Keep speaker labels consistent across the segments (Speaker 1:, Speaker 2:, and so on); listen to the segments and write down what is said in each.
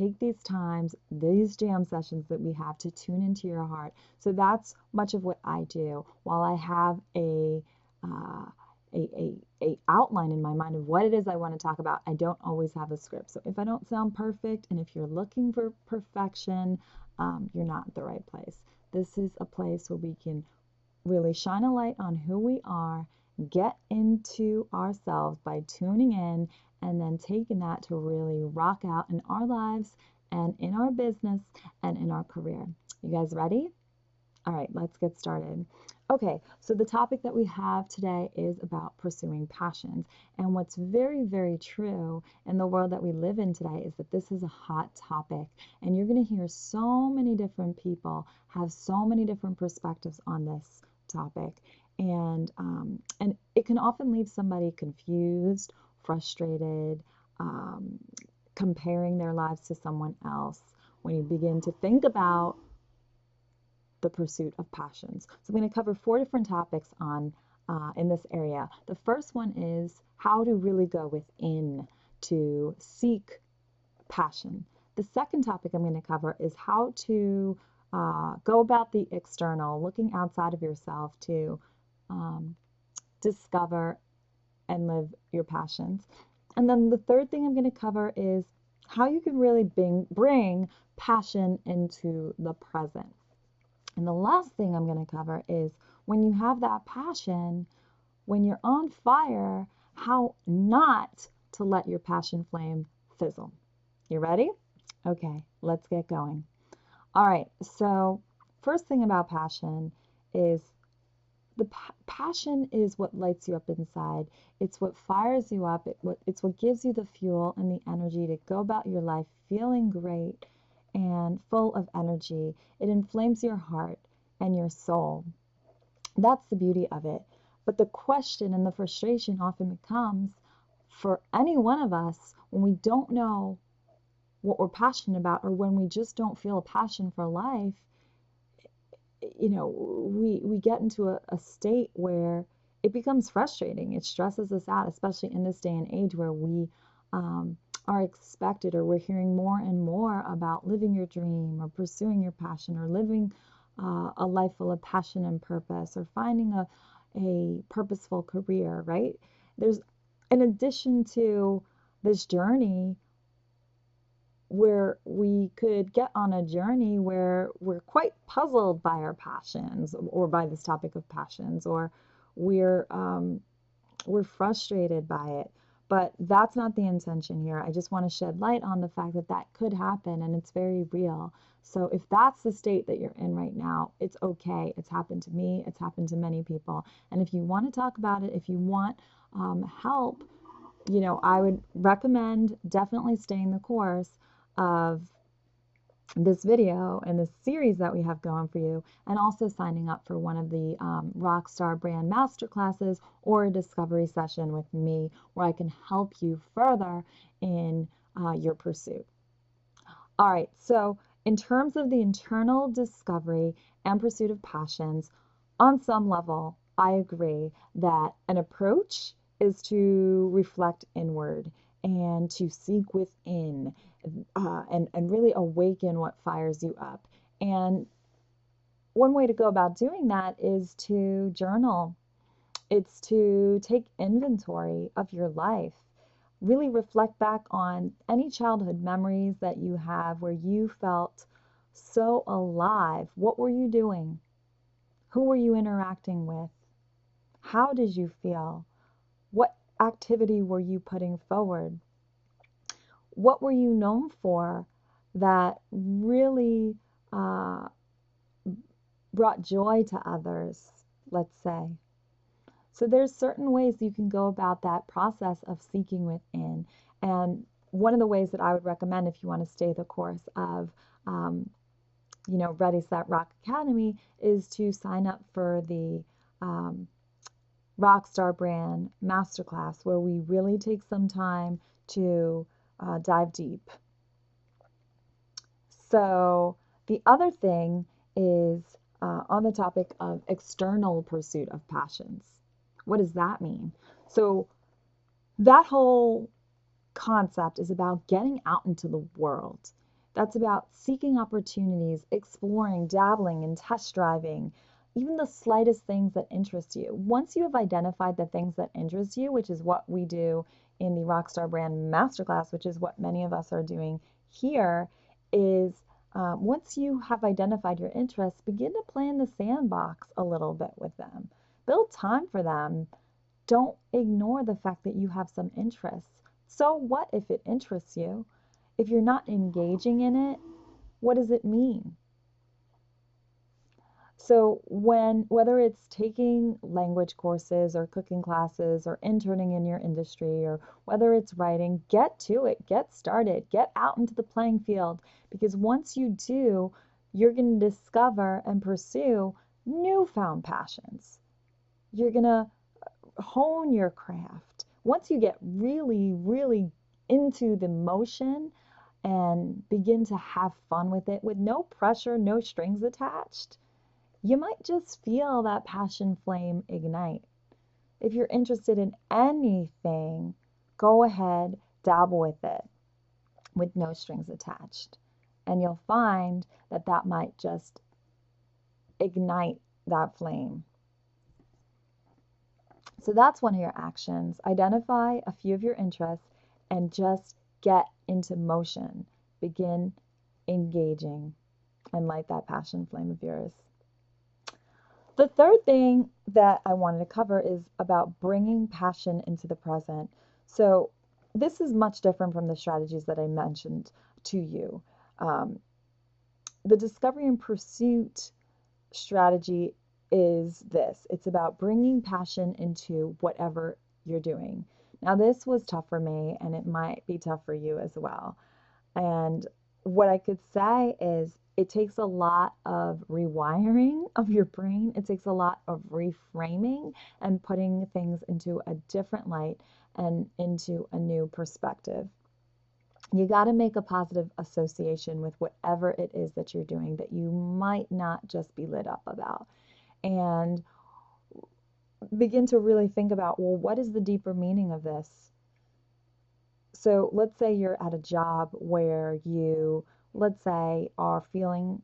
Speaker 1: take these times, these jam sessions that we have to tune into your heart. So that's much of what I do. While I have uh, a outline in my mind of what it is I want to talk about, I don't always have a script. So if I don't sound perfect, and if you're looking for perfection, you're not at the right place. This is a place where we can really shine a light on who we are, get into ourselves by tuning in, and then taking that to really rock out in our lives and in our business and in our career. You guys ready? All right, let's get started. Okay, so the topic that we have today is about pursuing passions. And what's very, very true in the world that we live in today is that this is a hot topic. And you're going to hear so many different people have so many different perspectives on this topic. And it can often leave somebody confused, frustrated, comparing their lives to someone else when you begin to think about the pursuit of passions. So I'm going to cover 4 different topics in this area. The first one is how to really go within to seek passion. The second topic I'm going to cover is how to go about the external, looking outside of yourself to discover and live your passions. And then the third thing I'm going to cover is how you can really bring passion into the present. And the last thing I'm going to cover is when you have that passion, when you're on fire, how not to let your passion flame fizzle. You ready? Okay, let's get going. All right, so first thing about passion is the passion is what lights you up inside. It's what fires you up. It's what gives you the fuel and the energy to go about your life feeling great and full of energy. It inflames your heart and your soul. That's the beauty of it. But the question and the frustration often becomes for any one of us when we don't know what we're passionate about, or when we just don't feel a passion for life, we get into a state where it becomes frustrating. It stresses us out, especially in this day and age where we are expected, or we're hearing more and more about living your dream or pursuing your passion or living a life full of passion and purpose, or finding a purposeful career, right? There's, in addition to this journey, where we could get on a journey where we're quite puzzled by our passions, or by this topic of passions, or we're frustrated by it. But that's not the intention here. I just want to shed light on the fact that that could happen, and it's very real. So if that's the state that you're in right now, it's okay. It's happened to me. It's happened to many people. And if you want to talk about it, if you want help, I would recommend definitely staying the course of this video and this series that we have going for you, and also signing up for one of the Rockstar Brand Masterclasses or a discovery session with me where I can help you further in your pursuit. All right, so in terms of the internal discovery and pursuit of passions, on some level, I agree that an approach is to reflect inward and to seek within, and really awaken what fires you up. And one way to go about doing that is to journal. It's to take inventory of your life. Really reflect back on any childhood memories that you have where you felt so alive. What were you doing? Who were you interacting with? How did you feel? What activity were you putting forward? What were you known for that really brought joy to others, let's say? So there's certain ways you can go about that process of seeking within. And one of the ways that I would recommend, if you want to stay the course of, Ready, Set, Rock Academy, is to sign up for the Rockstar Brand Masterclass, where we really take some time to dive deep. So the other thing is on the topic of external pursuit of passions. What does that mean? So that whole concept is about getting out into the world That's about seeking opportunities, exploring, dabbling, and test driving, even the slightest things that interest you. Once you have identified the things that interest you, which is what we do in the Rockstar Brand Masterclass, which is what many of us are doing here, is once you have identified your interests, begin to play in the sandbox a little bit with them. Build time for them. Don't ignore the fact that you have some interests. So what if it interests you? If you're not engaging in it, what does it mean? So whether it's taking language courses or cooking classes or interning in your industry or whether it's writing, get to it, get started, get out into the playing field, because once you do, you're going to discover and pursue newfound passions. You're going to hone your craft. Once you get really, really into the motion and begin to have fun with it with no pressure, no strings attached, you might just feel that passion flame ignite. If you're interested in anything, go ahead, dabble with it with no strings attached. And you'll find that that might just ignite that flame. So that's one of your actions. Identify a few of your interests and just get into motion. Begin engaging and light that passion flame of yours. The third thing that I wanted to cover is about bringing passion into the present. So this is much different from the strategies that I mentioned to you. The discovery and pursuit strategy is this. It's about bringing passion into whatever you're doing. Now, this was tough for me, and it might be tough for you as well. And what I could say is it takes a lot of rewiring of your brain. It takes a lot of reframing and putting things into a different light and into a new perspective. You got to make a positive association with whatever it is that you're doing that you might not just be lit up about. And begin to really think about, well, what is the deeper meaning of this? So let's say you're at a job where you, let's say, are feeling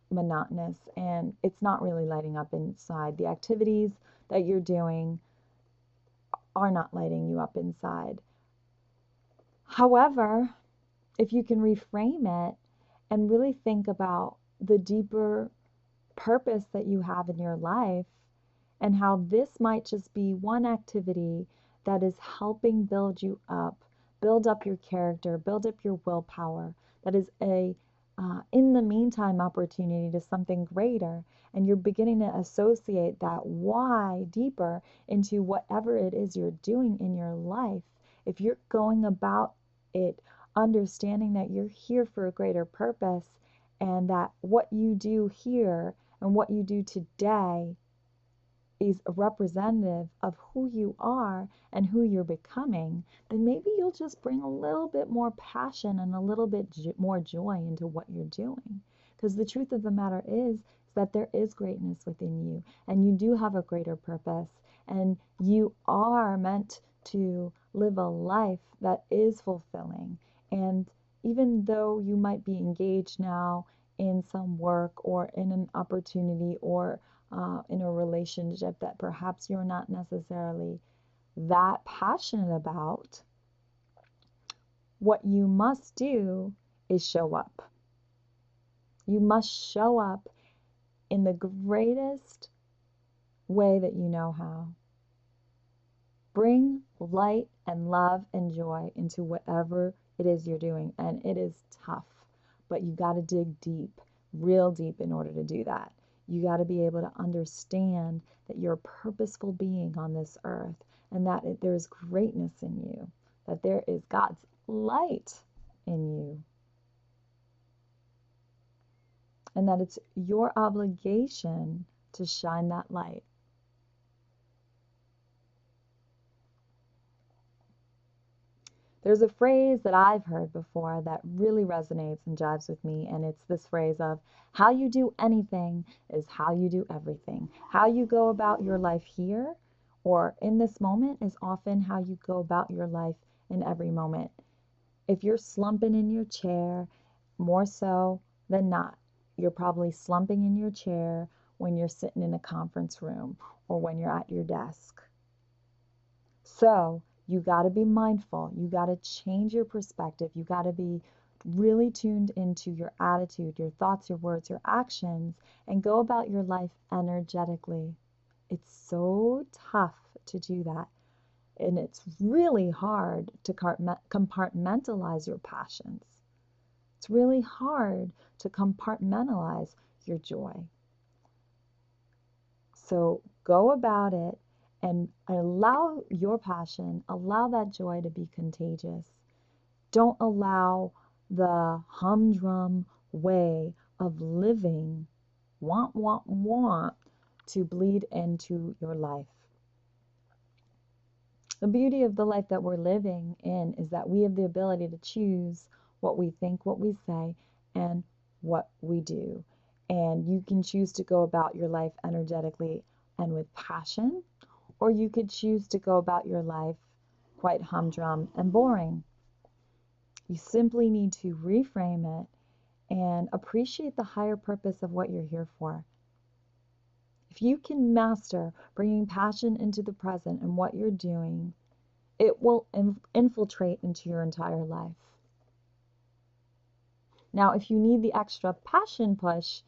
Speaker 1: monotonous and it's not really lighting up inside. The activities that you're doing are not lighting you up inside. However, if you can reframe it and really think about the deeper purpose that you have in your life and how this might just be one activity that is helping build you up, build up your character, build up your willpower, that is a in the meantime opportunity to something greater, and you're beginning to associate that why deeper into whatever it is you're doing in your life. If you're going about it understanding that you're here for a greater purpose and that what you do here and what you do today is representative of who you are and who you're becoming, then maybe you'll just bring a little bit more passion and a little bit more joy into what you're doing. Because the truth of the matter is that there is greatness within you and you do have a greater purpose and you are meant to live a life that is fulfilling. And even though you might be engaged now in some work or in an opportunity or in a relationship that perhaps you're not necessarily that passionate about, what you must do is show up. You must show up in the greatest way that you know how. Bring light and love and joy into whatever it is you're doing. And it is tough, but you got to dig deep, real deep in order to do that. You got to be able to understand that you're a purposeful being on this earth and that there is greatness in you, that there is God's light in you, and that it's your obligation to shine that light. There's a phrase that I've heard before that really resonates and jives with me, and it's this phrase of how you do anything is how you do everything. How you go about your life here or in this moment is often how you go about your life in every moment. If you're slumping in your chair more so than not, you're probably slumping in your chair when you're sitting in a conference room or when you're at your desk. So you got to be mindful. You got to change your perspective. You got to be really tuned into your attitude, your thoughts, your words, your actions, and go about your life energetically. It's so tough to do that. And it's really hard to compartmentalize your passions. It's really hard to compartmentalize your joy. So go about it and allow your passion, allow that joy to be contagious. Don't allow the humdrum way of living, want, to bleed into your life. The beauty of the life that we're living in is that we have the ability to choose what we think, what we say, and what we do. And you can choose to go about your life energetically and with passion, or you could choose to go about your life quite humdrum and boring. You simply need to reframe it and appreciate the higher purpose of what you're here for. If you can master bringing passion into the present and what you're doing, it will infiltrate into your entire life. Now, if you need the extra passion push,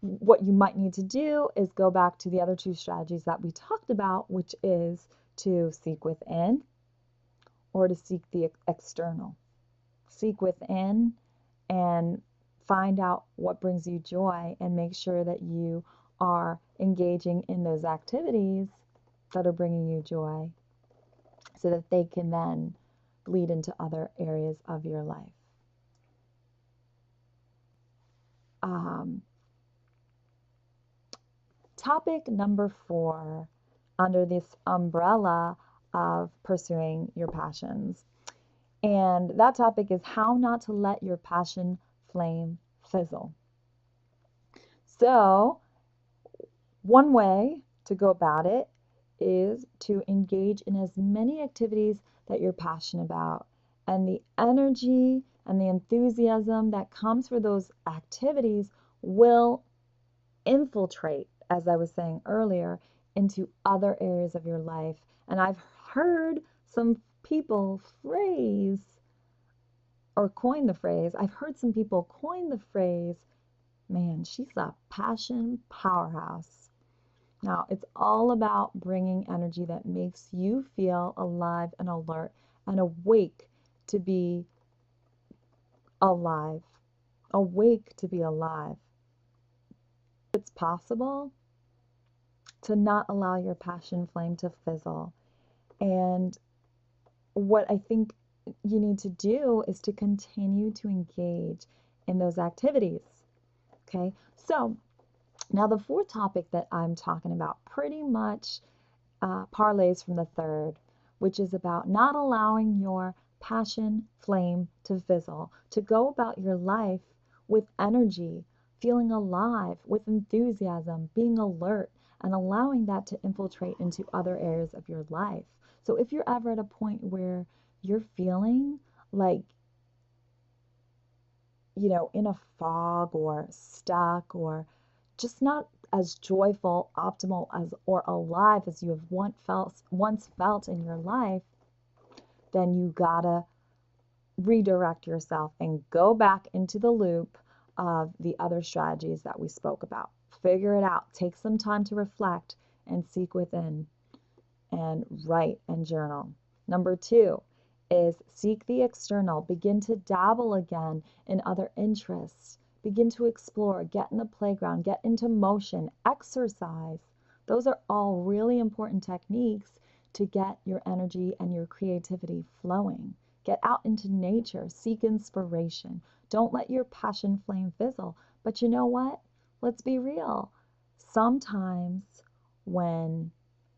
Speaker 1: what you might need to do is go back to the other two strategies that we talked about, which is to seek within or to seek the external. Seek within and find out what brings you joy and make sure that you are engaging in those activities that are bringing you joy so that they can then bleed into other areas of your life. Topic number 4 under this umbrella of pursuing your passions. And that topic is how not to let your passion flame fizzle. So, one way to go about it is to engage in as many activities that you're passionate about. And the energy and the enthusiasm that comes for those activities will infiltrate, as I was saying earlier, into other areas of your life. And I've heard some people I've heard some people coin the phrase, man, she's a passion powerhouse. Now, it's all about bringing energy that makes you feel alive and alert and awake to be alive. Awake to be alive. It's possible to not allow your passion flame to fizzle. And what I think you need to do is to continue to engage in those activities. Okay, so now the fourth topic that I'm talking about pretty much parlays from the third, which is about not allowing your passion flame to fizzle, to go about your life with energy, feeling alive, with enthusiasm, being alert, and allowing that to infiltrate into other areas of your life. So if you're ever at a point where you're feeling like, in a fog or stuck or just not as joyful, optimal as or alive as you have once felt in your life, then you gotta redirect yourself and go back into the loop of the other strategies that we spoke about. Figure it out. Take some time to reflect and seek within and write and journal. Number 2 is seek the external. Begin to dabble again in other interests. Begin to explore, get in the playground, get into motion, exercise. Those are all really important techniques to get your energy and your creativity flowing. Get out into nature, seek inspiration. Don't let your passion flame fizzle. But you know what? Let's be real. Sometimes when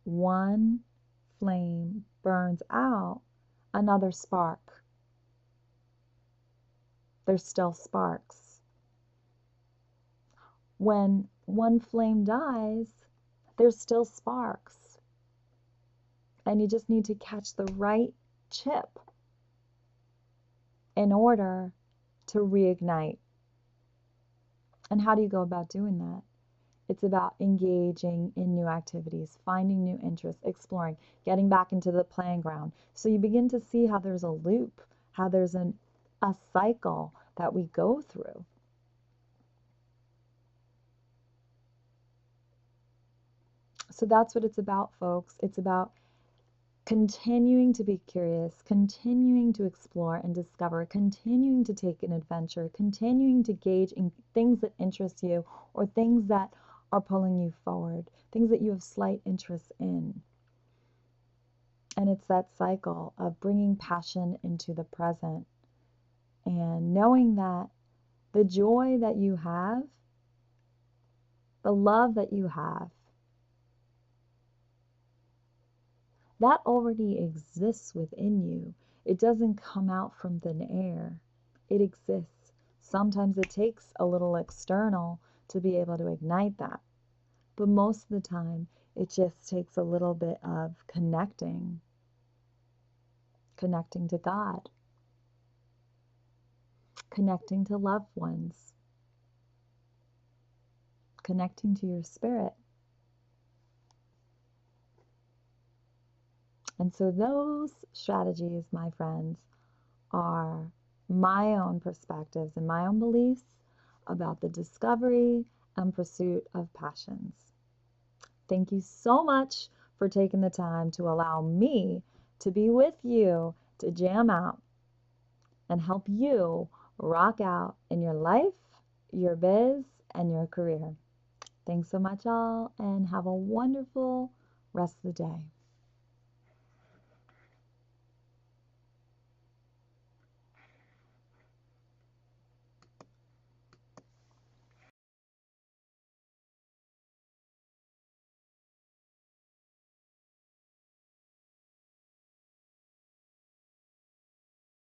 Speaker 1: one flame burns out, another spark. There's still sparks. When one flame dies, there's still sparks. And you just need to catch the right chip in order to reignite. And how do you go about doing that? It's about engaging in new activities, finding new interests, exploring, getting back into the playing ground. So you begin to see how there's a loop, how there's a cycle that we go through. So that's what it's about, folks. It's about continuing to be curious, continuing to explore and discover, continuing to take an adventure, continuing to gauge in things that interest you or things that are pulling you forward, things that you have slight interest in. And it's that cycle of bringing passion into the present and knowing that the joy that you have, the love that you have, that already exists within you. It doesn't come out from thin air. It exists. Sometimes it takes a little external to be able to ignite that. But most of the time, it just takes a little bit of connecting to God, connecting to loved ones, connecting to your spirit. And so those strategies, my friends, are my own perspectives and my own beliefs about the discovery and pursuit of passions. Thank you so much for taking the time to allow me to be with you to jam out and help you rock out in your life, your biz, and your career. Thanks so much, all, and have a wonderful rest of the day.